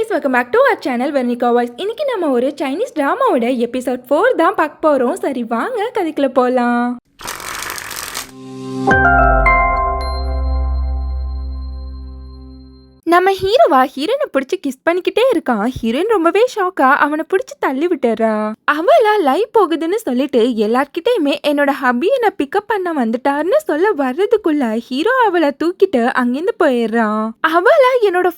Guys, welcome back to our channel Vernika voice. இன்னைக்கு நம்ம ஒரு சைனீஸ் டிராமாவோட எபிசோட் 4 தான் பார்க்க போகிறோம். சரி வாங்க கதைக்குள்ள போகலாம். நம்ம ஹீரோவா ஹீரோனை பிடிச்சி கிஸ் பண்ணிக்கிட்டே இருக்கான். ஹீரோயின் ரொம்பவே ஷாக்கா அவனை பிடிச்சி தள்ளி விட்டுறா. அவளா லைவ் போகுதுன்னு சொல்லிட்டு எல்லார்கிட்டயுமே என்னோட ஹபி என்னை பிக்கப் பண்ண வந்துட்டாருன்னு சொல்ல வர்றதுக்குள்ள ஹீரோ அவளை தூக்கிட்டு அங்கிருந்து போயிடுறான். அவளா என்னோட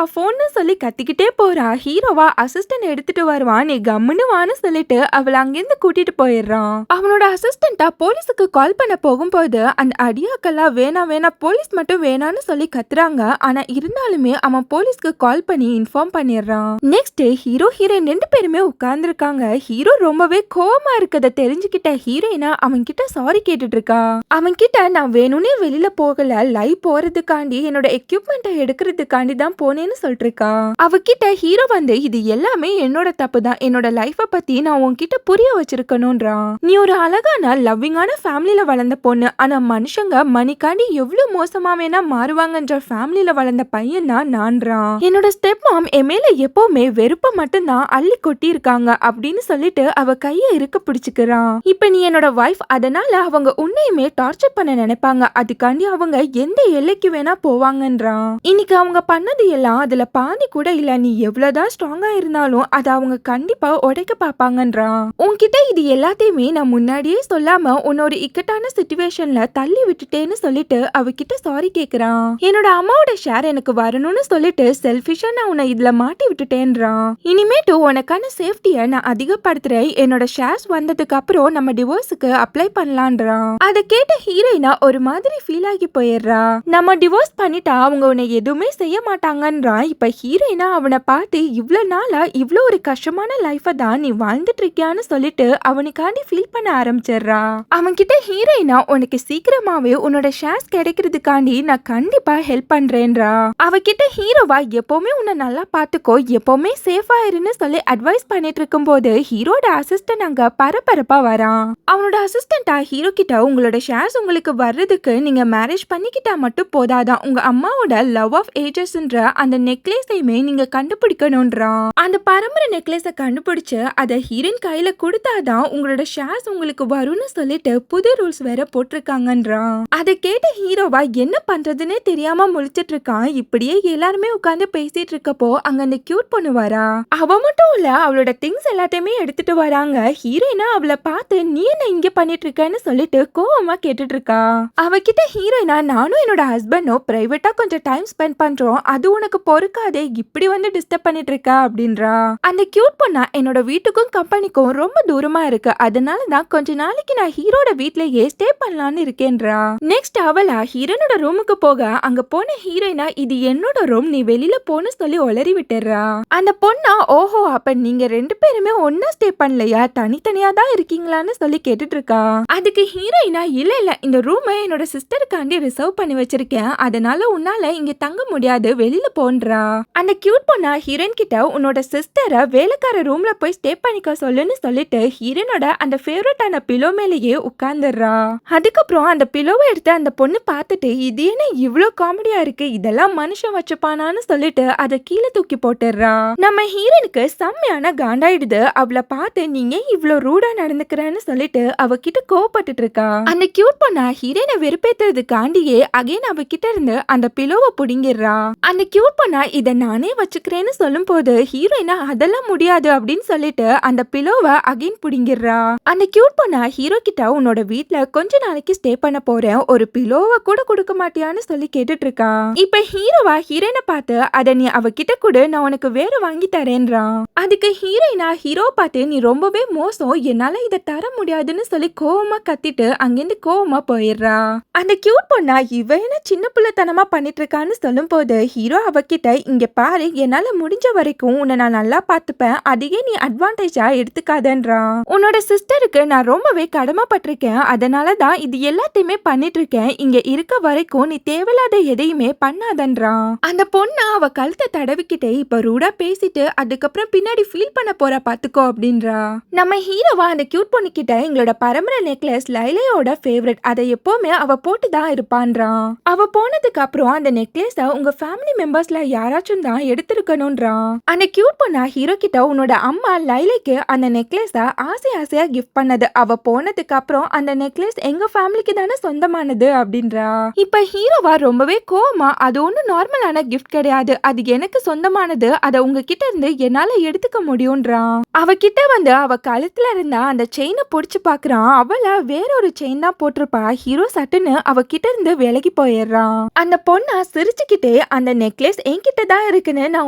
போன்னு சொல்லி கத்திக்கிட்டே போறா. ஹீரோவா அசிஸ்டன்ட் எடுத்துட்டு வருவான், நீ கம்முன்னு வான்னு சொல்லிட்டு அவளை அங்கிருந்து கூட்டிட்டு போயிடுறான். அவனோட அசிஸ்டண்டா போலீஸுக்கு கால் பண்ண போகும்போது அந்த அடியாக்கெல்லாம் வேணா போலீஸ் மட்டும் வேணான்னு சொல்லி கத்துறாங்க. ஆனா இருந்தாலும் அவன் போலீஸ்க்கு கால் பண்ணி இன்ஃபார்ம் பண்ணிடுறான். நெக்ஸ்ட் ஹீரோ ஹீரோயின் 2 பேருமே உட்கார்ந்துருக்காங்க. ஹீரோ ரொம்பவே கோவமா இருக்கத தெரிஞ்சுக்கிட்ட ஹீரோயினா அவன் கிட்ட சாரி கேட்டுட்டு இருக்கா. அவன் கிட்ட நான் வேணும்னே வெளியில போகல, லைவ் போறதுக்காண்டி என்னோட எக்யூப்மெண்ட்டை எடுக்கிறதுக்காண்டி தான் போனேன்னு சொல்லிட்டு இருக்கா. அவகிட்ட ஹீரோ வந்து இது எல்லாமே என்னோட தப்பு தான், என்னோட லைஃப பத்தி நான் உன்கிட்ட புரிய வச்சிருக்கணும்ன்றான். நீ ஒரு அழகான லவ்விங்கான ஃபேமிலியில வளர்ந்த பொண்ணு, ஆனா மனுஷங்க மணிக்காண்டி எவ்வளவு மோசமா வேணா மாறுவாங்கன்ற ஃபேமிலியில வளர்ந்த பையன் நான்றான். என்னோட ஸ்டெப் மாம் என் மேல எப்பவுமே வெறுப்ப மட்டும்தான் அள்ளி கொட்டி இருக்காங்க அப்படின்னு சொல்லிட்டு அவ கைய இருக்க பிடிச்சுக்கிறான். இப்ப நீ என்னோட வைஃப், அதனால அவங்க உன்னையுமே டார்ச்சர் பண்ண நினைப்பாங்க, அதுக்காண்டி அவங்க எந்த எல்லைக்கு வேணா போவாங்கன்றான். இன்னைக்கு அவங்க பண்ணது எல்லாம் அதுல பாதி கூட இல்ல, நீ எவ்வளவுதான் ஸ்ட்ராங்கா இருந்தாலும் அதை அவங்க கண்டிப்பா உடைக்க பாப்பாங்கன்றான். உன்கிட்ட இது எல்லாத்தையுமே நான் முன்னாடியே சொல்லாம உன்னோட இக்கட்டான சிச்சுவேஷன்ல தள்ளி விட்டுட்டேன்னு சொல்லிட்டு அவகிட்ட சாரி கேக்குறான். என்னோட அம்மாவோட ஷேர் எனக்கு வரணும்னு சொல்லிட்டு செல்ஃபிஷா நான் உன்னை இதுல மாட்டி விட்டுட்டேன்றான். இனிமேட்டு உனக்கான சேஃப்டியை நான் அதிகப்படுத்துறேன், என்னோட ஷேர்ஸ் வந்ததுக்கு அப்புறம் நம்ம டிவோர்ஸுக்கு அப்ளை பண்ணலான்றான். அதை கேட்ட ஹீரோயினா ஒரு மாதிரி ஃபீல் ஆகி போயிடுறா. நம்ம டிவோர்ஸ் பண்ணிட்டா அவங்க உன்னை எதுவுமே செய்ய மாட்டாங்கன்றான். இப்ப ஹீரோயினா அவனை பார்த்து இவ்வளவு நாளா இவ்வளவு ஒரு கஷ்டமான லைஃப தான் நீ வாழ்ந்துட்டு இருக்கியான்னு சொல்லிட்டு அவனுக்காண்டி ஃபீல் பண்ண ஆரம்பிச்சிடுறா. அவன் கிட்ட ஹீரோயினா உனக்கு சீக்கிரமாவே உன்னோட ஷேர்ஸ் கிடைக்கிறதுக்காண்டி நான் கண்டிப்பா ஹெல்ப் பண்றேன்றா. அவகிட்ட ஹீரோவா எப்பவுமே உன்னை நல்லா பாத்துக்கோ, எப்பவுமே சேஃபா இருன்னு சொல்லி அட்வைஸ் பண்ணிட்டு இருக்கும் போது ஹீரோட அசிஸ்டன்ட் அங்க பரபரப்பா வரான். அவனோட அசிஸ்டண்டா ஹீரோ கிட்ட உங்களோட ஷேர்ஸ் உங்களுக்கு வர்றதுக்கு நீங்க மேரேஜ் பண்ணிக்கிட்டா மட்டும் போதாதான், உங்க அம்மாவோட லவ் ஆஃப் ஏஜஸ்ன்ற அந்த நெக்லேஸையுமே நீங்க கண்டுபிடிக்கணும்ன்றான். அந்த பரம்பரை நெக்லேஸை கண்டுபிடிச்சு அதை ஹீரோயின் கையில கொடுத்தாதான் உங்களோட ஷேர்ஸ் உங்களுக்கு வரும்னு சொல்லிட்டு புது ரூல்ஸ் வேற போட்டிருக்காங்கன்றான். அதை கேட்ட ஹீரோவா என்ன பண்றதுன்னே தெரியாம முழிச்சிட்டு இருக்கான். இப்படியே எல்லாருமே உட்கார்ந்து பேசிட்டு இருக்கப்போ அங்க அந்த கியூட் பொண்ணு வரா. அவ மட்டும் இல்ல அவளோட திங்ஸ் எல்லாத்தையுமே எடுத்துட்டு வராங்க. ஹீரோயினா அவளை பார்த்து நீ என்ன இங்க பண்ணிட்டு இருக்கன்னு சொல்லிட்டு கோவமா கேட்டுட்டு இருக்கா. அவகிட்ட ஹீரோயினா நானும் என்னோட ஹஸ்பண்டும் பிரைவேட்டா கொஞ்சம் டைம் ஸ்பெண்ட் பண்றோம், அது உனக்கு பொறுக்காதே, இப்படி வந்து டிஸ்டர்ப் பண்ணிட்டு இருக்கா அப்படின்றா. அந்த கியூட் பொண்ணா என்னோட வீட்டுக்கும் கம்பெனிக்கும் ரொம்ப தூரமா இருக்கு, அதனாலதான் கொஞ்ச நாளைக்கு நான் ஹீரோட வீட்லயே ஸ்டே பண்ணலான்னு இருக்கேன்றா. நெக்ஸ்ட் அவளா ஹீரோனோட ரூமுக்கு போக அங்க போன ஹீரோயினா இது என்னோட ரூம், நீ வெளியில போன்னு சொல்லி ஒளறி விட்டுறா. அந்த பொண்ணா ஓஹோ அப்ப நீங்க 2 பேருமே ஒன்னா ஸ்டே பண்ணலையா, தனித்தனியா தான் இருக்கீங்களான்னு சொல்லி கேட்டுட்டு இருக்கா. அதுக்கு ஹீரோயினா இல்ல இந்த ரூமை என்னோட சிஸ்டருக்காண்டி ரிசர்வ் பண்ணி வச்சிருக்கேன், அதனால உன்னால இங்க தங்க முடியாது, வெளியில போன்றா. அந்த கியூட் பொண்ணா ஹீரோயின் கிட்ட உன்னோட சிஸ்டரை வேலைக்கார ரூம்ல போய் ஸ்டே பண்ணிக்க சொல்லுன்னு சொல்லிட்டு ஹீரோனோட அந்த ஃபேவரட்டான பிலோ மேலேயே உட்கார்ந்துடுறா. அதுக்கப்புறம் அந்த பிலோவை எடுத்து அந்த பொண்ணு பார்த்துட்டு இது என்ன இவ்வளவு காமெடியா இருக்கு, இதெல்லாம் மனுஷன் வச்சுப்பானான்னு சொல்லிட்டு அதை கீழே தூக்கி போட்டுடுறா. நம்ம ஹீரோனுக்கு செம்மையான காண்டாயிடுது. அவளை பார்த்து நீங்க இவ்வளவு ரூடா நடந்துக்கிறேன்னு சொல்லிட்டு அவகிட்ட கோவப்பட்டுட்டு இருக்கா. அந்த கியூட் பொண்ணா ஹீரோனை வெறுப்பேத்துறதுக்காண்டியே அகைன் அவகிட்ட இருந்து அந்த பிலோவை புடிங்கிடுறா. அந்த கியூட் பொண்ணா இதை நானே வச்சுக்கிறேன்னு சொல்லும் போது ஹீரோயினா அதெல்லாம் முடியாது அப்படின்னு சொல்லிட்டு அந்த பிலோவை அகைன் புடிங்கிடுறா. அந்த கியூட் பொண்ணா ஹீரோ கிட்ட உன்னோட வீட்ல கொஞ்ச நாளைக்கு ஸ்டே பண்ண போறேன், ஒரு பிலோவை கூட கொடுக்க மாட்டியான்னு சொல்லி கேட்டுட்டு இருக்கா. இப்ப ஹீரோவா ஹீரோயினை பார்த்து அதை நீ அவகிட்ட கூட நான் உனக்கு வேற வாங்கி தரேன்றான். அதுக்கு ஹீரோயினா ஹீரோ பார்த்து நீ ரொம்பவே மோசம், என்னால இதை தர முடியாதுன்னு சொல்லி கோவமா கத்திட்டு அங்கிருந்து கோவமா போயிடுறா. அந்த கியூட் பொண்ணா இவ என்ன சின்ன பிள்ளைத்தனமா பண்ணிட்டு இருக்கான்னு சொல்லும் போது ஹீரோ அவகிட்ட இங்க பாரு, என்னால முடிஞ்ச வரைக்கும் உன்னை நான் நல்லா பார்த்துப்பேன், அதையே நீ அட்வான்டேஜா எடுத்துக்காதன்றான். உன்னோட சிஸ்டருக்கு நான் ரொம்பவே கடமைப்பட்டிருக்கேன், அதனாலதான் இது எல்லாத்தையுமே பண்ணிட்டு இருக்கேன், இங்க இருக்க வரைக்கும் நீ தேவையில்லாத எதையுமே பண்ணாதன்றான். அந்த பொண்ணு அவ கழுத்தை தடவிக்கிட்டே இப்ப ரூடா பேசிட்டு அதுக்கப்புறம் பின்னாடி ஃபீல் பண்ண போறா பாத்துக்கோ அப்படின்றா. நம்ம ஹீரோவா அந்த கியூட் பொண்ணு கிட்ட எங்களோட பரம்பரை நெக்லஸ் லைலையோட ஃபேவரட், அதை எப்பவுமே அவ போட்டுதான் இருப்பான்றான். அவ போனதுக்கு அப்புறம் அந்த நெக்லஸ உங்க ஃபேமிலி மெம்பர்ஸ்ல யாராச்சும் தான் எடுத்திருக்கணும்ன்றான். அந்த கியூட் பொண்ணா ஹீரோ கிட்ட உன்னோட அம்மா லைலைக்கு அந்த நெக்லஸ ஆசையா கிஃப்ட் பண்ணது, அவ போனதுக்கு அப்புறம் அந்த நெக்லஸ் எங்க ஃபேமிலிக்கு தானே சொந்தமானது அப்படின்றா. இப்ப ஹீரோவா ரொம்பவே கோவமா அது ஒன்னும் நார்மலான கிஃப்ட் கிடையாது, அது எனக்கு சொந்தமானது, அதை உங்ககிட்ட இருந்து என்னால எடுத்துக்க முடியும்ன்றான். அவகிட்ட வந்து அவ கழுத்துல இருந்த அந்த செயினை புடிச்சு பாக்குறான். அவள வேறொரு செயின் தான் போட்டிருப்பா. ஹீரோ சட்டுன்னு அவகிட்ட இருந்து விலகி போயிடுறான். அந்த பொண்ணா சிரிச்சுக்கிட்டே அந்த நெக்லஸ் என்கிட்ட தான் இருக்குன்னு நான்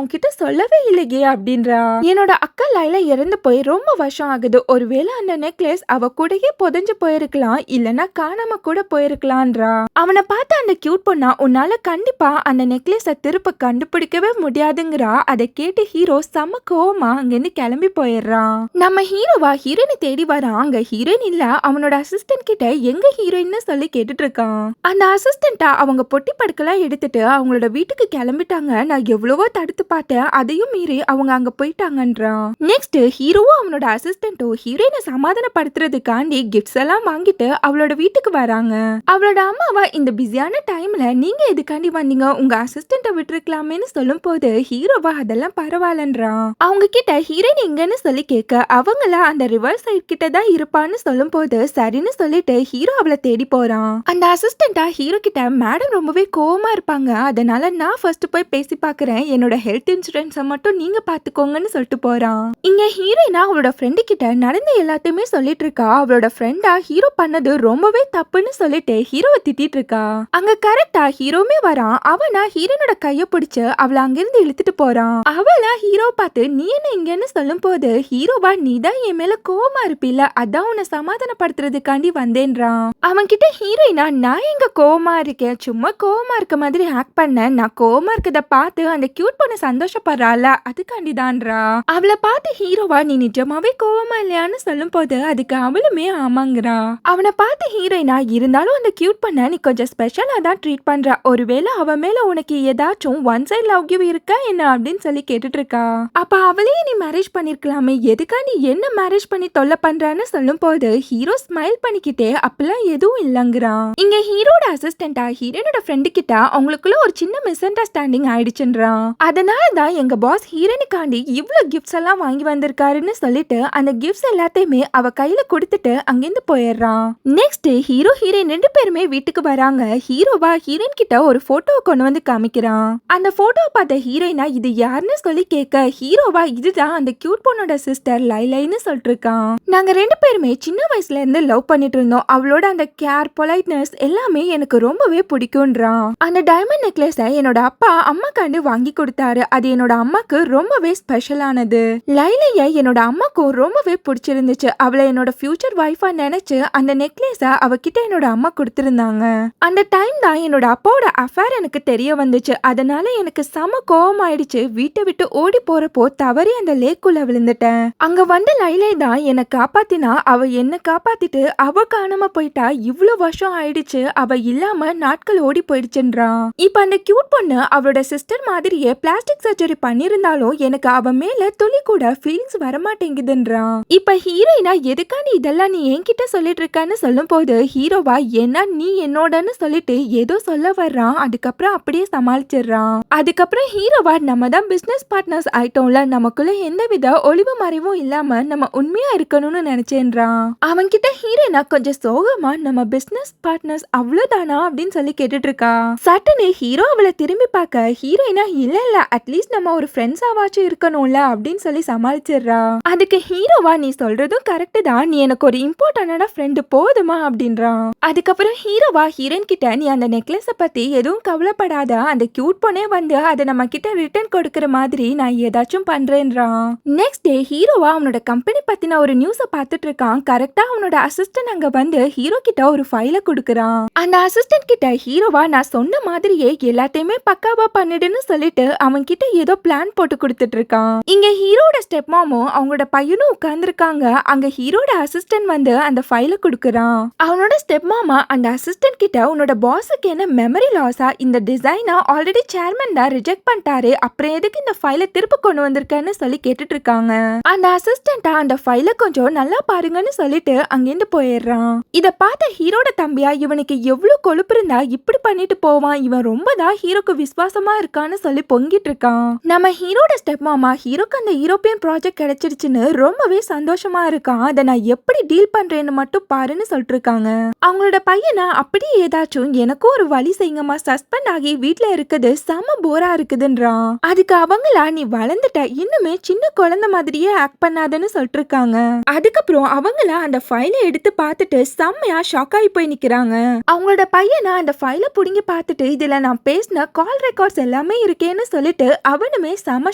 உன்கிட்ட சொல்லவே இல்லையே அப்படின்றா. என்னோட அக்கா லைலா இறந்து போய் ரொம்ப வருஷம் ஆகுது, ஒருவேளை அந்த நெக்லஸ் அவ கூடயே புதைஞ்சு போயிருக்கலாம், இல்லனா காணாம கூட போயிருக்கலான்றா. அவனை பார்த்து அந்த கியூட் பொண்ணா உன்னால கண்டிப்பா அந்த நெக்லஸ திருப்ப கண்டுபிடிக்கவே முடியாதுங்கிறா. அதை கேட்டு ஹீரோ செம கோவமா அங்கிருந்து கிளம்பி போயிடுறான். நம்ம ஹீரோவா ஹீரோயினை தேடி வரான். அங்க ஹீரோயின் இல்ல, அவனோட அசிஸ்டன்ட் கிட்ட எங்க ஹீரோயின்னு சொல்லி கேட்டுட்டு இருக்கான். அந்த அசிஸ்டன்டா அவங்க பொட்டி படுக்கலாம் எடுத்துட்டு அவங்களோட வீட்டுக்கு கிளம்பிட்டாங்க. நான் எவ்வளவோ தடுத்து பார்த்தேன், அதையும் மீறி அவங்க அங்க போயிட்டாங்கன்றான். நெக்ஸ்ட் ஹீரோவும் அவனோட அசிஸ்டன்ட்டும் ஹீரோயினை சமாதானப்படுத்துறதுக்காண்டி கிஃப்ட்ஸ் எல்லாம் வாங்கிட்டு அவளோட வீட்டுக்கு வராங்க. அவளோட அம்மாவா இந்த பிஸியான டைம்ல நீங்க எதுக்காண்டி வந்தீங்க, உங்க அசிஸ்டன்ட விட்டுருக்கலாமேன்னு சொல்லும் போது ஹீரோவா அதெல்லாம் பரவாயில்லன்றான். அவங்க கிட்ட ஹீரோயின் எங்கன்னு சொல்லி கேட்க அவங்கள அந்த ரிவர் சைட் கிட்ட தான் இருப்பான்னு சொல்லும் போது சரின்னு சொல்லிட்டு ஹீரோ அவளை தேடி போறான். அந்த அசிஸ்டன்டா ஹீரோ கிட்ட மேடம் ரொம்பவே கோவமா இருப்பாங்க, அதனால நான் ஃபர்ஸ்ட் போய் பேசி பாக்குறேன், என்னோட ஹெல்த் இன்சூரன்ஸை மட்டும் நீங்க பாத்துக்கோங்கன்னு சொல்லிட்டு போறான். இங்க ஹீரோயினா அவளோட ஃப்ரெண்டு கிட்ட நடந்த எல்லாத்தையுமே சொல்லிட்டு இருக்கா. அவளோட ஃப்ரெண்டா ஹீரோ பண்ணது ரொம்பவே தப்புன்னு சொல்லிட்டு ஹீரோவை திட்டிட்டு இருக்கா. அங்க கரெக்டா ஹீரோமே வரான். அவனா ஹீரோனோட கைய பிடிச்சு அவளை அங்கிருந்து இழுத்துட்டு போறான். அவளா ஹீரோ பார்த்து நீ என்ன இங்கன்னு சொல்லும் போது ஹீரோவா நீதான் என் மேல கோவமா இருப்பில்ல, அதான் உன்னை சமாதானப்படுத்துறதுக்காண்டி வந்தேன்றான். அவன் கிட்ட ஹீரோயினா நான் எங்க கோவமா இருக்கேன், சும்மா கோவமா இருக்க மாதிரி ஆக்ட் பண்ண, நான் கோவமா இருக்கத பார்த்து அந்த கியூட் பொண்ணு சந்தோஷப்படுறாள் அதுக்காண்டிதான்றா. அவளை பார்த்து ஹீரோவா நீ நிஜமாவே கோவமா இல்லையான்னு சொல்லும் போது அதுக்கு அவளுமே ஆமாங்கிறா. அவனை பார்த்து ஹீரோயினா இருந்தாலும் அந்த கியூட் பண்ண நீ கொஞ்சம் ஸ்பெஷலா தான் ட்ரீட் பண்றா, ஒருவேளை அவன் மேல உனக்கு ஏதாச்சும் ஒன் சைட் லவ் கிவ் இருக்கா என்ன அப்படின்னு சொல்லி கேட்டுட்டு இருக்கா. அப்ப அவளையே நீ மேரேஜ் பண்ணிருக்கலாமே, எதுக்கா நீ என்ன மேரேஜ் பண்ணி தொல்லை பண்றான்னு சொல்லும் போது ஹீரோ ஸ்மைல் பண்ணிக்கிட்டே அப்பெல்லாம் எதுவும் இல்லங்கிறான். இங்க ஹீரோட அசிஸ்டன்டா ஹீரோனோட ஃப்ரெண்டு கிட்ட அவங்களுக்குள்ள ஒரு சின்ன மிஸ் அண்டர்ஸ்டாண்டிங் ஆயிடுச்சுன்றான். அதனாலதான் எங்க பாஸ் ஹீரோனுக்காண்டி இவ்வளவு கிஃப்ட்ஸ் எல்லாம் வாங்கி வந்திருக்காருன்னு சொல்லிட்டு அந்த கிஃப்ட்ஸ் எல்லாத்தையுமே அவ கையில கொடுத்துட்டு அங்கிருந்து போயிடுறான். நெக்ஸ்ட் ஹீரோ ஹீரோயின் 2 பேருமே வீட்டுக்கு வராங்க. ஹீரோவா ஹீரோயின் கிட்ட ஒரு போட்டோ கொண்டு வந்து காமிக்கிறான். அந்த போட்டோ பார்த்த ஹீரோயினா இது யாருன்னு சொல்லி கேட்க ஹீரோவா இதுதான் அந்த கியூட் பொண்ணோட சிஸ்டர் லைலைன்னு சொல்லிட்டு இருக்கான். நாங்க 2 பேருமே சின்ன வயசுல இருந்து லவ் பண்ணிட்டு இருந்தோம், அவளோட அந்த கேர் பொலைட்னஸ் எல்லாமே எனக்கு ரொம்பவே பிடிக்கும்ன்றான். அந்த டைமண்ட் நெக்லஸ என்னோட அப்பா அம்மாக்காண்டு வாங்கி கொடுத்தாரு, அது என்னோட அம்மாக்கு ரொம்பவே ஸ்பெஷலானது. லைலைய என்னோட அம்மாக்கும் ரொம்பவே பிடிச்சிருந்துச்சு, அவளை என்னோட ஃபியூச்சர் வைஃபா நினைச்சு அந்த நெக்லஸ அவகிட்ட என்னோட அம்மா கொடுத்திருந்தாங்க. அந்த டைம் தான் என்னோட அப்பாவோட அஃபேர் எனக்கு தெரிய வந்துச்சு, அதனால எனக்கு செம கோவம் ஆயிடுச்சு. வீட்டை விட்டு ஓடி போறப்போ தவறி அந்த லேக்குள்ள விழுந்துட்டேன். அங்க வந்த லைலை தான் என்னை காப்பாத்தினா, அவ என்ன காப்பாத்திட்டு அவ காணாம போயிட்டா. இவ்வளவு வருஷம் ஆயிடுச்சு, அவ இல்லாம நாட்கள் ஓடி போயிடுச்சுன்றான். இப்ப அந்த கியூட் பொண்ணு அவளோட சிஸ்டர் மாதிரியே பிளாஸ்டிக் சர்ஜரி பண்ணிருந்தாலும் எனக்கு அவ மேல துளி கூட ஃபீலிங்ஸ் வரமாட்டேங்குதுன்றான். இப்ப ஹீரோயினா எதுக்காண்டி இதெல்லாம் நீ என்கிட்ட சொல்லிட்டு இருக்கான்னு சொல்லும் போது ஹீரோவா ஏன்னா நீ என்னோடன்னு சொல்லிட்டு ஏதோ சொல்ல வர்றான். அதுக்கப்புறம் அப்படியே சமாளிச்சிடுறான். அதுக்கப்புறம் ஹீரோவா நம்ம தான் பிசினஸ் பார்ட்னர்ஸ் ஆயிட்டோம்ல, நமக்குள்ள எந்தவித ஒளிவு மறைவும் இல்லாம நம்ம உண்மையா இருக்கணும்னு நினைச்சேன்றான். அவன்கிட்ட ஹீரோயினா கொஞ்சம் சோகமா நம்ம பிசினஸ் பார்ட்னர்ஸ் அவ்வளவுதானா அப்படின்னு சொல்லி கேட்டுட்டு இருக்கா. சட்டுன்னு ஹீரோ அவளை திரும்பி பார்க்க ஹீரோயினா இல்ல அட்லீஸ்ட் நம்ம ஒரு ஃப்ரெண்ட்ஸ் ஆவாச்சும் இருக்கணும்ல அப்படின்னு சொல்லி சமாளிச்சிடுறா. அதுக்கு ஹீரோவா நீ சொல்றதும் கரெக்ட் தான், நீ எனக்கு ஒரு இம்பார்ட்டன்டான ஃப்ரெண்டு போதுமா அப்படின்றான். அதுக்கப்புறம் ஹீரோவா ஹீரோயின் கிட்ட நீ அந்த நெக்லஸ பத்தி எதுவும் கவலைப்படாத, அந்த கியூட் பொண்ணே வந்து அதை நம்ம கிட்ட ரிட்டர்ன் கொடுக்கற மாதிரி நான் ஏதாச்சும் பண்றேன்றான். நெக்ஸ்ட் டே ஹீரோவா அவனோட கம்பெனி பத்தின ஒரு நியூஸ பார்த்துட்டு இருக்கான். கரெக்டா அவனோட அசிஸ்டன்ட் அங்க வந்து ஹீரோ கிட்ட ஒரு ஃபைல கொடுக்கறான். அந்த அசிஸ்டன்ட் கிட்ட ஹீரோவா நான் சொன்ன மாதிரியே எல்லாத்தையுமே பக்காவா பண்ணிடுன்னு சொல்லிட்டு அவன் கிட்ட ஏதோ பிளான் போட்டு கொடுத்துட்டு இருக்கான். இங்க ஹீரோட ஸ்டெப் மாமும் அவங்களோட பையனும் உட்கார்ந்துருக்காங்க. அங்க ஹீரோட அசிஸ்டன்ட் வந்து அந்த ஃபைல கொடுக்கறான். அவனோட ஸ்டெப் மாமா அந்த அசிஸ்டன்ட் கிட்ட உன்னோட பாஸுக்கு என்ன மெமரி லாஸா, இந்த டிசைனா ஆல்ரெடி சேர்மன் தான் ரிஜெக்ட் பண்ணிட்டாரு, அப்புறம் எதுக்கு இந்த ஃபைலை திருப்பி கொண்டு வந்திருக்கேன்னு சொல்லி கேட்டுட்டு இருக்காங்க. அந்த அசிஸ்டண்டா அந்த ஃபைலை கொஞ்சம் நல்லா பாருங்கன்னு சொல்லிட்டு அங்கிருந்து போயிடுறான். இத பார்த்த ஹீரோட தம்பியா இவனுக்கு எவ்வளவு கொழுப்பு இருந்தா இப்படி பண்ணிட்டு போவான், இவன் ரொம்ப தான் ஹீரோக்கு விசுவாசமா இருக்கான்னு சொல்லி பொங்கிட்டு இருக்கான். நம்ம ஹீரோட ஸ்டெப் மாமா ஹீரோக்கு அந்த யூரோப்பியன் ப்ராஜெக்ட் கிடைச்சிருச்சுன்னு ரொம்பவே சந்தோஷமா இருக்கான். அதை நான் எப்படி டீல் பண்றேன்னு மட்டும் பாருன்னு சொல்லிட்டு இருக்காங்க. அவங்களோட பையனை அப்படியே ஏதாச்சும் எனக்கும் ஒரு வழி செய்யுங்கம்மா, சஸ்பெண்ட் ஆகி வீட்டுல இருக்குது செம போரா இருக்குதுன்றான். அதுக்கு அவங்களா நீ வளர்ந்துட்ட, இன்னுமே சின்ன குழந்தை மாதிரியே ஆக்ட் பண்ணாதன்னு சொல்லிட்டு இருக்காங்க. அதுக்கப்புறம் அவங்களா அந்த ஃபைலை எடுத்து பார்த்துட்டு செம்மையா ஷாக் ஆகி போய் நிக்கிறாங்க. அவங்களோட பையனா அந்த ஃபைலை புடிங்கி பார்த்துட்டு இதுல நான் பேசின கால் ரெக்கார்ட்ஸ் எல்லாமே இருக்கேன்னு சொல்லிட்டு அவனுமே செம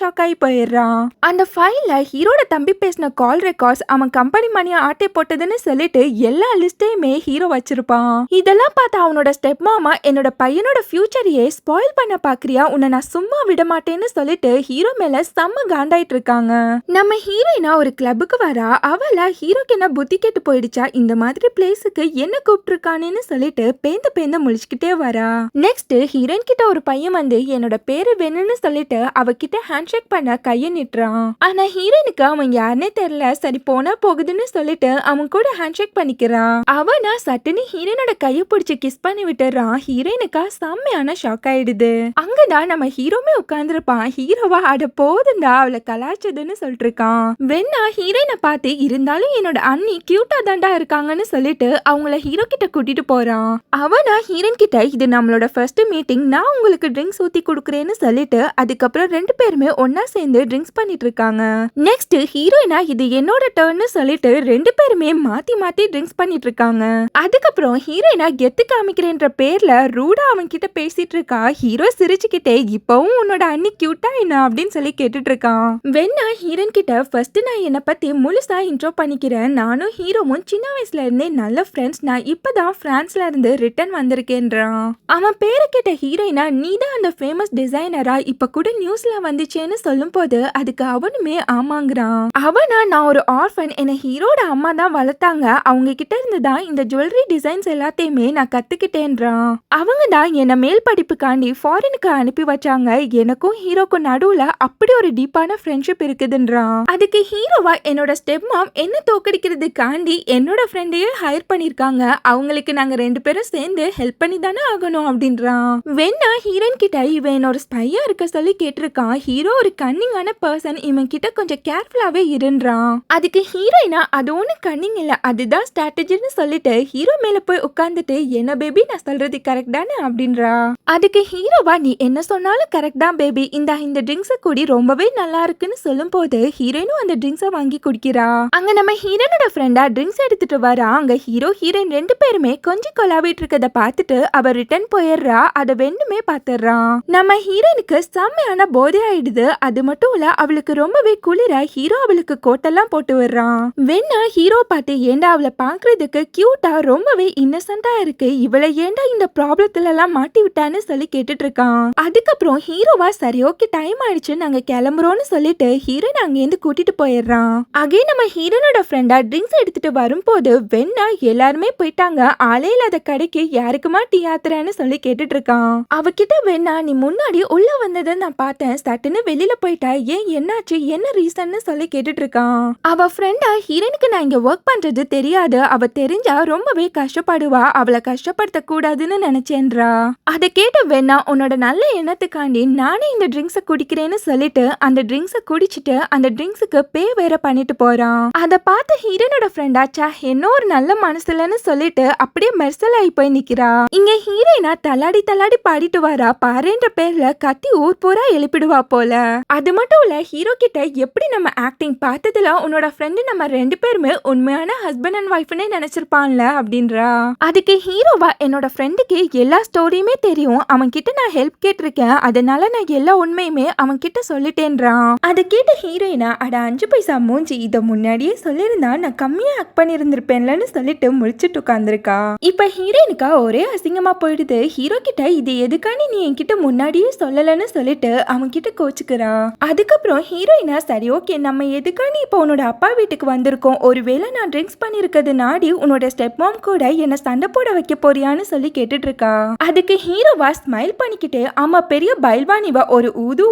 ஷாக் ஆகி போயிடுறான். அந்த ஃபைல்ல ஹீரோட தம்பி பேசின கால் ரெக்கார்ட்ஸ் அவன் கம்பெனி மணியை ஆட்டை போட்டதுன்னு சொல்லிட்டு எல்லா லிஸ்டையுமே ஹீரோ வச்சிருப்பான். இதெல்லாம் பார்த்து அவனோட ஸ்டெப் மாமா என்னோட பையனோட ஃபியூச்சரையே ஸ்பாயில் பண்ண பாக்குறியா, உன்னை நான் சும்மா விட மாட்டேன்னு சொல்லிட்டு ஹீரோ மேல செம்ம காண்டாயிட்டு இருக்காங்க. நம்ம ஹீரோயினா ஒரு கிளப்புக்கு வரா. அவளா ஹீரோக்கு என்ன புத்தி கெட்டு போயிடுச்சா, இந்த மாதிரி பிளேஸுக்கு என்ன கூப்பிட்டுருக்கானேன்னு சொல்லிட்டு பேந்து பேந்து முழிச்சுக்கிட்டே வரா. நெக்ஸ்ட் ஹீரோயின் கிட்ட ஒரு பையன் வந்து என்னோட பேரு வேணும்னு சொல்லிட்டு அவகிட்ட ஹேண்ட் ஷேக் பண்ண கையை நிட்டுறான். ஆனா ஹீரோயினுக்கு அவன் யாருன்னே தெரியல. சரி போனா போகுதுன்னு சொல்லிட்டு அவன் கூட ஹேண்ட் ஷேக் பண்ணிக்கிறான். அவனா சட்டுன்னு ஹீரோயினோட கையை பிடிச்சி கிஸ் பண்ணி விட்டுறான். ஹீரோயினுக்கா செம்மையான ஷாக் ஆயிடுது. அங்கதான் நம்ம ஹீரோமே உட்கார்ந்துருப்பான். ஹீரோவா அட போதுண்டா அவளை கலாச்சதுன்னு சொல்லிட்டு இருக்கான். வெண்ணா ஹீரோயினை பார்த்து இருந்தாலும் என்னோட அண்ணி கியூட்டா தாண்டா இருக்காங்கன்னு சொல்லிட்டு அவங்கள ஹீரோ கிட்ட கூட்டிட்டு போறான். அவனா ஹீரோயின் கிட்ட இது நம்மளோட ஃபர்ஸ்ட் மீட்டிங், நான் உங்களுக்கு ட்ரிங்க்ஸ் ஊத்தி கொடுக்குறேன்னு சொல்லிட்டு அதுக்கப்புறம் ரெண்டு பேருமே ஒன்னா சேர்ந்து ட்ரிங்க்ஸ் பண்ணிட்டு இருக்காங்க. நெக்ஸ்ட் ஹீரோயினா இது என்னோட டர்ன்னு சொல்லிட்டு ரெண்டு பேருமே மாத்தி மாத்தி ட்ரிங்க்ஸ் பண்ணிட்டு இருக்காங்க. அதுக்கப்புறம் ஹீரோயினா கெத்து காமிக்கிறேன்ற பேர்ல ரூடா அவன் கிட்ட பேசிட்டு இருக்கா. ஹீரோ சிரிச்சுக்கிட்டே இப்பவும் உன்னோட அண்ணி கியூட்டா என்ன அப்படின்னு சொல்லி கேட்டுட்டு இருக்கான். வெண்ணா ஹீரோயின் கிட்ட ஃபர்ஸ்ட் நான் என்னை பத்தி முழுசா இன்ட்ரோ பண்ணிக்கிறேன். நானும் ஹீரோவும் சின்ன வயசுல இருந்தே நல்ல ஃப்ரெண்ட்ஸ். நான் இப்பதான் பிரான்ஸ்ல இருந்து ரிட்டர்ன் வந்திருக்கேன்றான். அவன் பேரை கேட்ட ஹீரோயினா நீதான் அந்த ஃபேமஸ் டிசைனரா, இப்ப கூட நியூஸ்ல வந்துச்சேன்னு சொல்லும் போது அதுக்கு அவனுமே ஆமாங்கிறான். அவனா நான் ஒரு ஆர்ஃபன், என்னை ஹீரோட அம்மா தான் வளர்த்தாங்க, அவங்க கிட்ட இருந்து தான் இந்த ஜுவல்லரி டிசைன்ஸ் எல்லாத்தையுமே நான் கத்துக்கிட்டேன்றான். அவங்க தான் என்ன மேல் படிப்புக்காண்டி ஃபாரினுக்கு அனுப்பி வச்சாங்க. எனக்கும் ஹீரோக்கும் நடுவுல அப்படி ஒரு டீப்பான ஃப்ரெண்ட்ஷிப் இருக்குதுன்றான். அதுக்கு ஹீரோவா என்னோட ஸ்டெப் மாம் என்ன தோக்கடிக்கிறதுக்காண்டி என்னோட ஃப்ரெண்டையே ஹையர் பண்ணிருக்காங்க, அவங்களுக்கு நாங்க ரெண்டு பேரும் சேர்ந்து ஹெல்ப் பண்ணி தானே ஆகணும் அப்படின்றான். வெண்ணா ஹீரோயின் கிட்ட இவன் என்னோட ஸ்பையா இருக்க சொல்லி கேட்டிருக்கான். ஹீரோ ஒரு கன்னிங்கான பர்சன், இவன் கிட்ட கொஞ்சம் கேர்ஃபுல்லாவே இருன்றான். அதுக்கு ஹீரோயினா அது ஒண்ணு கன்னிங் இல்ல, அதுதான் ஸ்ட்ராட்டஜின்னு சொல்லிட்டு ஹீரோ மேல போய் உட்கார்ந்துட்டு என்ன பேபி நான் சொல்றது கரெக்ட் தானே அப்படின்றா. அதுக்கு ஹீரோவா நீ என்ன சொன்னாலும் கரெக்ட் தான் பேபி, இந்த ட்ரிங்க்ஸை குடி ரொம்பவே நல்லா இருக்குன்னு சொல்லும் போது ஹீரோயினும் அந்த ட்ரிங்க்ஸை வாங்கி குடிக்கிறா. அங்க நம்ம ஹீரோனோட ஃப்ரெண்டா ட்ரிங்க்ஸ் எடுத்துட்டு வரா. அங்க ஹீரோ ஹீரோயின் ரெண்டு பேருமே கொஞ்சம் கொலாவிட்டு இருக்கத பார்த்துட்டு அவ ரிட்டர்ன் போயிடுறா. அதை வெண்ணுமே பாத்துறான். நம்ம ஹீரோயினுக்கு செம்மையான போதை ஆயிடுது. அது மட்டும் இல்ல அவளுக்கு ரொம்பவே குளிர ஹீரோ அவளுக்கு கோட்டெல்லாம் போட்டு விடுறான். வெண்ணா ஹீரோ பார்த்து ஏண்டா அவளை பாக்குறதுக்கு கியூட்டா ரொம்பவே இன்னசென்ட்டா இருக்கு, இவளை ஏண்டா இந்த ப்ராப்ளத்துல எல்லாம் மாட்டி விட்டான்னு சொல்லி கேட்டுட்டு இருக்கான். அதுக்கப்புறம் ஹீரோவா சரி ஓகே டைம் ஆயிடுச்சு நாங்க கிளம்புறோம்னு சொல்லிட்டு ஹீரோயின் அங்கேருந்து கூட்டிட்டு போயிடுறான். அகே நம்ம ஹீரோனோட ஃப்ரெண்டா ட்ரிங்க்ஸ் எடுத்துட்டு வரும்போது வெண்ணா எல்லாருமே போயிட்டாங்க, ஆளே இல்லாத கடைக்கு யாருக்குமா டீ ஆத்துறேன்னு சொல்லி கேட்டுட்டு இருக்கான். அவகிட்ட வெண்ணா நீ முன்னாடி உள்ள வந்ததை நான் பார்த்தேன், சட்டுன்னு வெளியில போயிட்டா, ஏன் என்னாச்சு என்ன ரீசன்னு சொல்லி கேட்டுட்டு இருக்கான். அவ ஃப்ரெண்டா ஹீரோனுக்கு நான் இங்க ஒர்க் பண்றது தெரியாது, அவ தெரிஞ்சா ரொம்பவே கஷ்டப்படுவா, அவளை கஷ்டப்படுத்த கூடாதுன்னு நினைச்சேன்றா. அதை கேட்ட வெண்ணா உன்னோட நல்ல எண்ணத்துக்காண்டி நானே இந்த ட்ரிங்க்ஸை குடிக்கிறேன்னு சொல்லிட்டு அந்த ட்ரிங்க்ஸை குடிச்சிட்டு அந்த ட்ரிங்க்ஸுக்கு பே வேற பண்ணிட்டு போறான். அதை பார்த்து ஹீரோனோட ஃப்ரெண்டாச்சா என்ன ஒரு நல்ல மனசுலன்னு சொல்லிட்டு அப்படியே மெர்சல் ஆகி போய் நிக்கிறா. இங்க ஹீரோயினா தள்ளாடி தள்ளாடி பாடிட்டு வரா. பாருன்ற பேர்ல கத்தி ஊர் பூரா எழுப்பிடுவா போல. அது மட்டும் இல்ல ஹீரோ கிட்ட எப்படி நம்ம ஆக்டிங் பார்த்ததுல உன்னோட ஃப்ரெண்டு நம்ம ரெண்டு பேருமே உண்மையான ஹஸ்பண்ட் அண்ட் ஒய்ஃப்னே நினைச்சிருப்பான்ல அப்படின்றா. அதுக்கு ஹீரோவா என்னோட ஃப்ரெண்டுக்கு எல்லா ஸ்டோரியுமே தெரியும், அவன் கிட்ட நான் ஹெல்ப் கேட்டிருக்கேன், அதனால நான் எல்லா உண்மையுமே அவன் கிட்ட சொல்லிட்டேன்றான். அதை கேட்ட ஹீரோயினா அட 5 பைசா மூஞ்சி, இதை முன்னாடியே சொல்லியிருந்தா நான் கம்மியா ஆக்ட் பண்ணிருந்திருப்பேன்லன்னு சொல்லிட்டு முடிச்சுட்டு உட்கார்ந்துருக்கா. இப்ப ஹீரோயினுக்கா ஒரே அசிங்கமா போயிடுது. ஹீரோ கிட்ட இது எதுக்காண்டி நீ என்கிட்ட முன்னாடியே சொல்லலன்னு சொல்லிட்டு அவன் கிட்ட கோச்சுக்கிறா. அதுக்கப்புறம் ஹீரோயினா சரி ஓகே நம்ம எதுக்காண்டி இப்போ உன்னோட அப்பா வீட்டுக்கு வந்திருக்கோம், ஒருவேளை நான் ட்ரிங்க்ஸ் பண்ணிருக்கிறது நாடி உன்னோட ஸ்டெப் மாம் கூட என்ன சண்டை போட வைக்க போறியான்னு சொல்லி கேட்டுட்டு இருக்கா. அதுக்கு ஹீரோவா ஸ்மைல் பண்ணிக்கிட்டு ஆமா பெரிய பைல்வானிவ ஒரு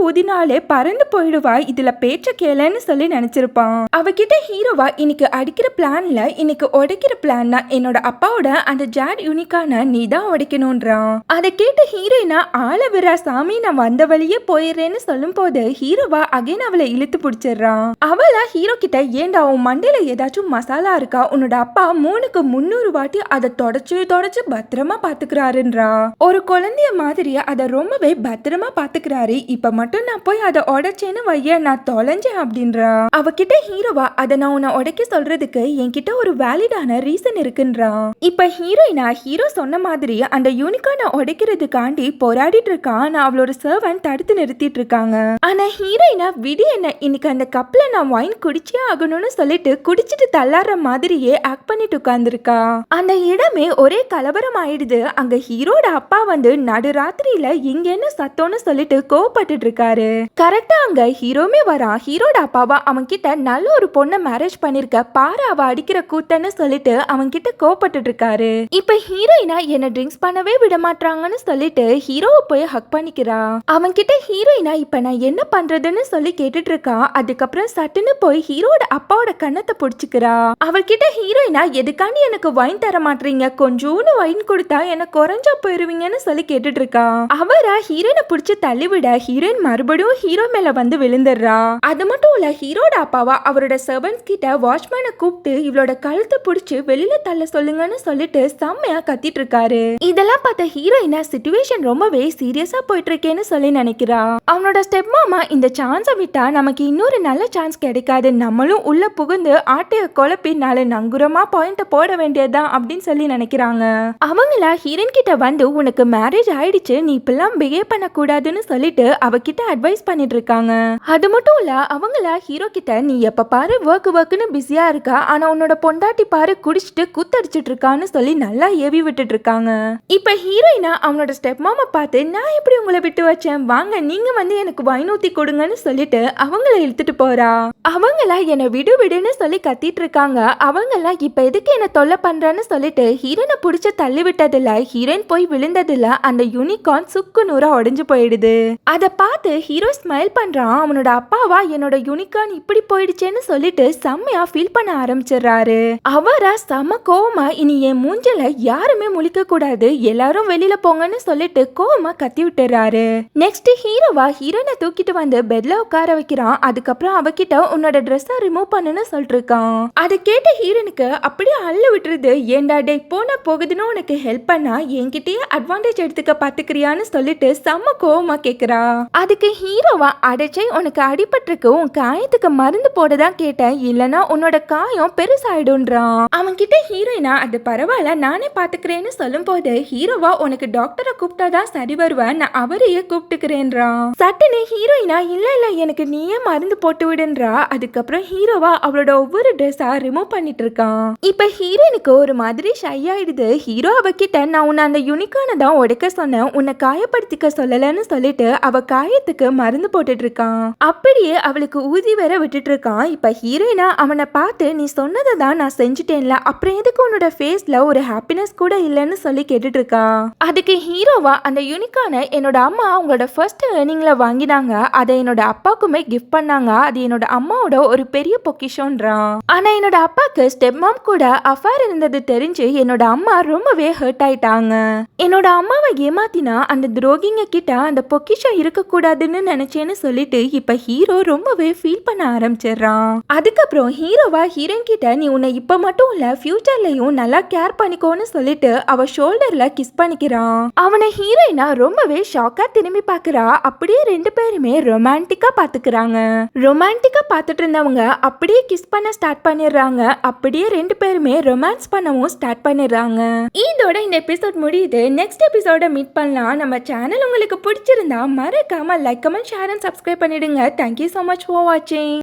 ஊதினாலே பறந்து போயிடுவா, இதுல பேச்ச கேளன்னு சொல்லி நினைச்சிருப்பான். அவகிட்ட ஹீரோவா இன்னைக்கு அடிக்கிற பிளான்ல இன்னைக்கு உடைக்கிற பிளான்னா என்னோட அப்பாவோட அந்த ஜாட் யூனிக்கான நீ தான் உடைக்கணும்ன்றான். அதை கேட்டு ஹீரோயினா ஆள விரா சாமி நான் வந்த வழியே போயிடுறேன்னு சொல்லும் போது ஹீரோவா அகைன் அவளை இழுத்து பிடிச்சிடுறான். அவளா ஹீரோ கிட்ட ஏண்டா உன் மண்டையில ஏதாச்சும் மசாலா இருக்கா, உன்னோட அப்பா 3க்கு 300 வாட்டி அதை தொடச்சு பத்திரமா பாத்துக்கிறாருன்றா. ஒரு குழந்தைய மாதிரி அதை ரொம்பவே பத்திரமா பாத்துக்கிறாரு, இப்ப மட்டும் நான் போய் அதை உடைச்சேன்னு வைய நான் தொலைஞ்சேன் அப்படின்றா. அவகிட்ட ஹீரோவா அதை நான் உன்னை உடைக்க சொல்றதுக்கு என்கிட்ட ஒரு வேலிடான ரீசன் இருக்குன்றான். இப்ப ஹீரோயினா ஹீரோ சொன்ன மாதிரி அந்த யூனிகானை உடைக்கிறதுக்காண்டி போராடிட்டு இருக்கான். நான் அவளோட சர்வன்ட் தடுத்து நிறுத்திட்டு இருக்காங்க. ஆனா ஹீரோயினா விடி என்ன இன்னைக்கு அந்த கப்ல நான் வைன் குடிச்சே ஆகணும்னு சொல்லிட்டு குடிச்சிட்டு தள்ளாடுற மாதிரியே ஆக்ட் பண்ணிட்டு உட்கார்ந்துருக்கா. அந்த இடமே ஒரே கலவரம் ஆயிடுது. அங்க ஹீரோட அப்பா வந்து நடுராத்திரியில இங்க என்ன சத்தம்னு சொல்லிட்டு கோவப்பட்டு இருக்காரு. கரெக்டா அங்க ஹீரோமே வரான். ஹீரோட அப்பாவா அவன் கிட்ட நல்ல ஒரு பொண்ணை மேரேஜ் பண்ணிருக்க பாரு அவ அடிக்கிற கூத்தன்னு சொல்லிட்டு அவன் கிட்ட கோவப்பட்டு இருக்காரு. இப்ப ஹீரோயினா என்ன ட்ரிங்க்ஸ் பண்ணவே விட மாட்டாங்கன்னு சொல்லிட்டு ஹீரோவை போய் ஹக் பண்ணிக்கிறா. அவன் கிட்ட ஹீரோயினா இப்ப நான் என்ன பண்றதுன்னு சொல்லி கேட்டுட்டு இருக்கா. அதுக்கப்புறம் சட்டுன்னு போய் ஹீரோட அப்பாவோட கண்ணத்தை புடிச்சுக்கிறா. அவர்கிட்ட ஹீரோயினா எதுக்காண்டி எனக்கு வைன் தர மாட்டீங்க, கொஞ்சோன்னு வைன் கொடுத்தா எனக்கு குறைஞ்சா போயிருவீங்கன்னு சொல்லி கேட்டுட்டு இருக்கா. அவரா ஹீரோயினை புடிச்சு தள்ளிவிட ஹீரோயின் மறுபடியும் ஹீரோ மேல வந்து விழுந்துடுறா. அது மட்டும் இல்ல ஹீரோட அப்பாவா அவரோட சர்வன்ட்ஸ் கிட்ட வாட்ச்மேனை கூப்பிட்டு இவளோட கழுத்தை புடிச்சு வெளியில தள்ள சொல்லுங்கன்னு சொல்லிட்டு செம்மையா கத்திட்டு இருக்காரு. இதெல்லாம் பார்த்த ஹீரோயினா சிச்சுவேஷன் ரொம்பவே சீரியஸா போயிட்டு இருக்கேன்னு சொல்லி நினைக்கிறா. அவனோட ஸ்டெப் மாமா இந்த சான்ஸை விட்டா நமக்கு இன்னொரு நல்ல சான்ஸ் கிடைக்காது, நம்மளும் உள்ள புகுந்து ஆட்டைய குழப்பி நாலு நங்குரமா பாயிண்ட போட வேண்டியதுதான் அப்படின்னு சொல்லி நினைக்கிறாங்க. அவங்கள ஹீரோயின் கிட்ட வந்து உனக்கு மேரேஜ் ஆயிடுச்சு, நீ இப்பெல்லாம் பிஹேவ் பண்ண கூடாதுன்னு சொல்லிட்டு அவகிட்ட அட்வைஸ் பண்ணிட்டு இருக்காங்க. அது மட்டும் இல்ல அவங்கள ஹீரோ கிட்ட நீ எப்ப பாரு ஒர்க்னு பிஸியா இருக்கா, ஆனா உன்னோட பொண்டாட்டி பாரு குடிச்சிட்டு குத்தடிச்சிட்டு இருக்கான்னு சொல்லி நல்லா ஏவி விட்டுட்டு இருக்காங்க. இப்ப ஹீரோயினா அவனோட ஸ்டெப் மாமா பார்த்து நான் எப்படி உங்களை விட்டு வச்சேன், வாங்க நீங்க வந்து எனக்கு வைனூத்தி கொடுங்கன்னு சொல்லிட்டு அவங்கள இழுத்துட்டு போறா. அவங்கள என்ன விடுன்னு சொல்லி கத்திட்டு இருக்காங்க. அவங்கள இப்ப எதுக்கு என்ன தொல்லை பண்றன்னு சொல்லிட்டு ஹீரோனை புடிச்சு தள்ளி விட்டதுல ஹீரோயின் போய் விழுந்ததுல அந்த யூனிகார்ன் சுக்கு நூறா உடைஞ்சு போயிடுது. அதை பார்த்து ஹீரோ ஸ்மைல் பண்றான். அவனோட அப்பாவா என்னோட யூனிகார்ன் இப்படி போயிடுச்சேன்னு சொல்லிட்டு செம்மையா ஃபீல் பண்ண ஆரம்பிச்சிடுறாரு. அவரா செம கோவமா இனி என் மூஞ்சில யாருமே முழிக்க கூடாது, எல்லாரும் வெளியில போங்கன்னு சொல்லிட்டு கோவமா கத்தி விட்டுறாரு. நெக்ஸ்ட் ஹீரோவா ஹீரோனை தூக்கிட்டு வந்து பெட்ல உட்கார வைக்கிறான். அதுக்கப்புறம் அவகிட்ட உன்னோட ட்ரெஸ்ஸை ரிமூவ் பண்ணுன்னு சொல்லிட்டு இருக்கான். அதை கேட்ட ஹீரோனுக்கு அப்படியே அள்ள விட்டுருது. ஏண்டா டே போன போகுதுன்னு உனக்கு ஹெல்ப் பண்ணா என்கிட்டயே அட்வான்டேஜ் எடுத்துக்க பாத்துக்கிறியான்னு சொல்லிட்டு செம்ம கோவமா கேக்குறா. அதுக்கு ஹீரோவா அடைச்சை உனக்கு அடிபட்டிருக்கு, உன் காயத்துக்கு மருந்து போடதான் கேட்டேன், இல்லனா உன்னோட காயம் பெருசாயிடும்ன்றான். அவன் கிட்ட ஹீரோயினா அது பரவாயில்ல நானே பாத்துக்கிறேன்னு சொல்லும் போது ஹீரோவா உனக்கு டாக்டரை கூப்பிட்டாதான் சரி வருவேன், நான் அவரையே கூப்பிட்டுக்கிறேன்றான். சட்டுன்னு ஹீரோயினா இல்ல எனக்கு நீயே மருந்து போட்டு விடுன்றா. அதுக்கப்புறம் ஹீரோவா அவளோட ஒவ்வொரு ட்ரெஸ்ஸா ரிமூவ் பண்ணிட்டு இருக்கான். இப்ப ஹீரோயினுக்கு ஒரு மாதிரி ஷை ஆயிடுது. ஹீரோ அவகிட்ட நான் உன்னை அந்த யூனிகானை தான் உடைக்க சொன்னேன், உன்னை காயப்படுத்திக்க சொல்லலன்னு சொல்லிட்டு அவ காயத்துக்கு மருந்து போட்டுட்டு இருக்கான். அப்படியே அவளுக்கு ஊதி வேற விட்டுட்டு இருக்கான். இப்ப ஹீரோயினா அவனை பார்த்து நீ சொன்னதை தான் நான் செஞ்சுட்டேன்ல, அப்புறம் எதுக்கு உன்னோட ஃபேஸ்ல ஒரு ஹாப்பினஸ் கூட இல்லைன்னு சொல்லி கேட்டுட்டு இருக்கா. அதுக்கு ஹீரோவா அந்த யூனிகானை என்னோட அம்மா அவங்களோட ஃபர்ஸ்ட் ஏர்னிங்ல வாங்கினாங்க, அதை என்னோட அப்பாவுக்குமே கிஃப்ட் பண்ணாங்க, அது என்னோட அம்மாவோட ஒரு பெரிய பொக்கிஷன்றான். ஆனா என்னோட அப்பாக்கு ஸ்டெப் மாம் கூட அஃபேர் இருந்தது தெரிஞ்சு என்னோட அம்மா ரொம்பவே ஹர்ட் ஆயிட்டாங்க. என்னோட அம்மாவை ஏமாத்தினா அந்த துரோகிங்க கிட்ட அந்த பொக்கிஷம் இருக்க கூடாதுன்னு நினைச்சேன்னு சொல்லிட்டு இப்ப ஹீரோ ரொம்பவே ஃபீல் பண்ண ஆரம்பிச்சிடுறான். அதுக்கப்புறம் ஹீரோவா ஹீரோயின் கிட்ட நீ உன்னை இப்ப மட்டும் இல்ல ஃபியூச்சர்லயும் நல்லா கேர் பண்ணிக்கோன்னு சொல்லிட்டு அவ ஷோல்டர்ல கிஸ் பண்ணிக்கிறான். அவனை ஹீரோயினா ரொம்பவே ஷாக்கா திரும்பி பாக்குறா. அப்படியே ரெண்டு பேருமே ரொமான்டிக்கா பாத்துக்கிறாங்க. ரொமான்டிக்கா பாத்துட்டு இருந்தவங்க அப்படியே கிஸ் பண்ண ஸ்டார்ட் பண்ணிடுறாங்க. அப்படியே ரெண்டு பேருமே ரொமான்ஸ் பண்ணவும் ஸ்டார்ட் பண்ணிடுறாங்க. இதோட இந்த எபிசோட் முடியுது. நெக்ஸ்ட் எபிசோட மீட் பண்ணலாம். நம்ம சேனல் உங்களுக்கு பிடிச்சிருந்தா மறக்காம like, comment, share and subscribe பண்ணிடுங்க. Thank you so much for watching.